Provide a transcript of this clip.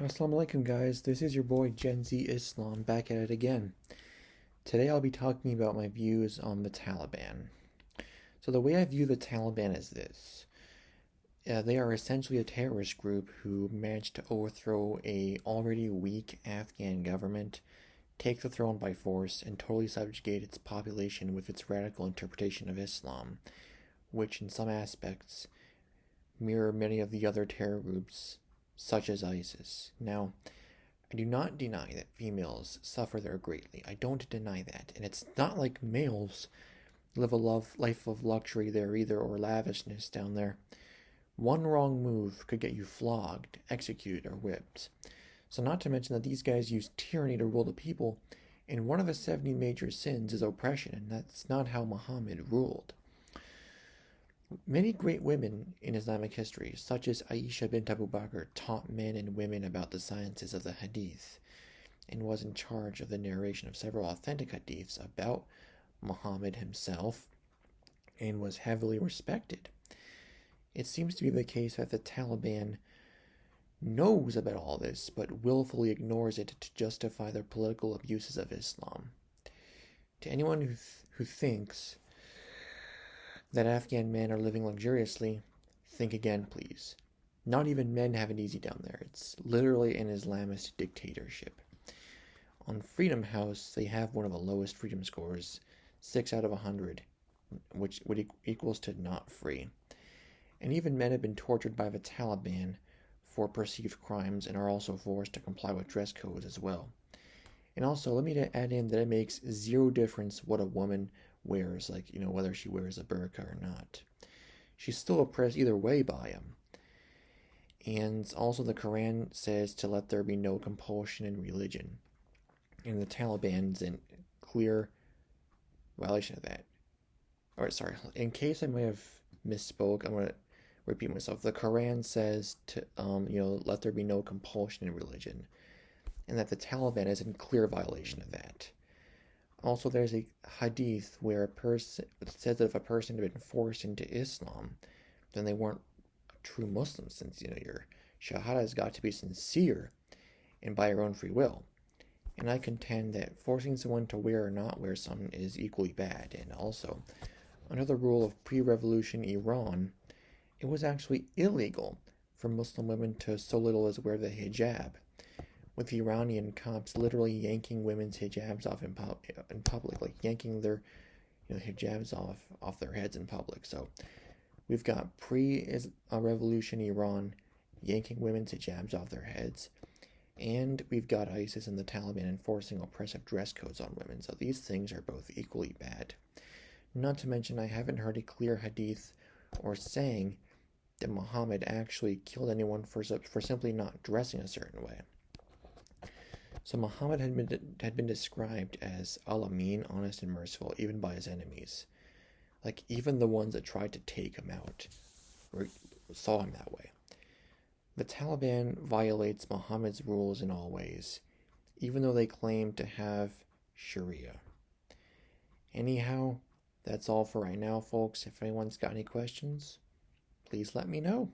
Assalamu alaikum, guys. This is your boy Gen Z Islam back at it again. Today I'll be talking about my views on the Taliban. So, the way I view the Taliban is this: they are essentially a terrorist group who managed to overthrow a already weak Afghan government, take the throne by force, and totally subjugate its population with its radical interpretation of Islam, which in some aspects mirror many of the other terror groups, such as ISIS. Now, I do not deny that females suffer there greatly. I don't deny that. And it's not like males live a life of luxury there either, or lavishness down there. One wrong move could get you flogged, executed, or whipped. So, not to mention that these guys use tyranny to rule the people, and one of the 70 major sins is oppression, and that's not how Muhammad ruled. Many great women in Islamic history, such as Aisha bint Abu Bakr, taught men and women about the sciences of the hadith and was in charge of the narration of several authentic hadiths about Muhammad himself and was heavily respected. It seems to be the case that the Taliban knows about all this but willfully ignores it to justify their political abuses of Islam. To anyone who thinks that Afghan men are living luxuriously, think again, please. Not even men have it easy down there. It's literally an Islamist dictatorship. On Freedom House, they have one of the lowest freedom scores, 6 out of 100, which equals to not free. And even men have been tortured by the Taliban for perceived crimes and are also forced to comply with dress codes as well. And also, let me add in that it makes zero difference what a woman wears, like, whether she wears a burqa or not. She's still oppressed either way by him. And also, the Quran says to let there be no compulsion in religion. And the Taliban's in clear violation of that. Alright, sorry. In case I may have misspoke, I'm going to repeat myself. The Quran says to, let there be no compulsion in religion. And that the Taliban is in clear violation of that. Also, there's a hadith where it says that if a person had been forced into Islam, then they weren't a true Muslim, since your shahada has got to be sincere and by your own free will. And I contend that forcing someone to wear or not wear something is equally bad. And also, under the rule of pre-revolution Iran, it was actually illegal for Muslim women to so little as wear the hijab, with the Iranian cops literally yanking women's hijabs off in public, like yanking their hijabs off their heads in public. So we've got pre-revolution Iran yanking women's hijabs off their heads, and we've got ISIS and the Taliban enforcing oppressive dress codes on women. So these things are both equally bad. Not to mention, I haven't heard a clear hadith or saying that Muhammad actually killed anyone for simply not dressing a certain way. So Muhammad had been described as al-Amin, honest and merciful, even by his enemies. Like, even the ones that tried to take him out saw him that way. The Taliban violates Muhammad's rules in all ways, even though they claim to have Sharia. Anyhow, that's all for right now, folks. If anyone's got any questions, please let me know.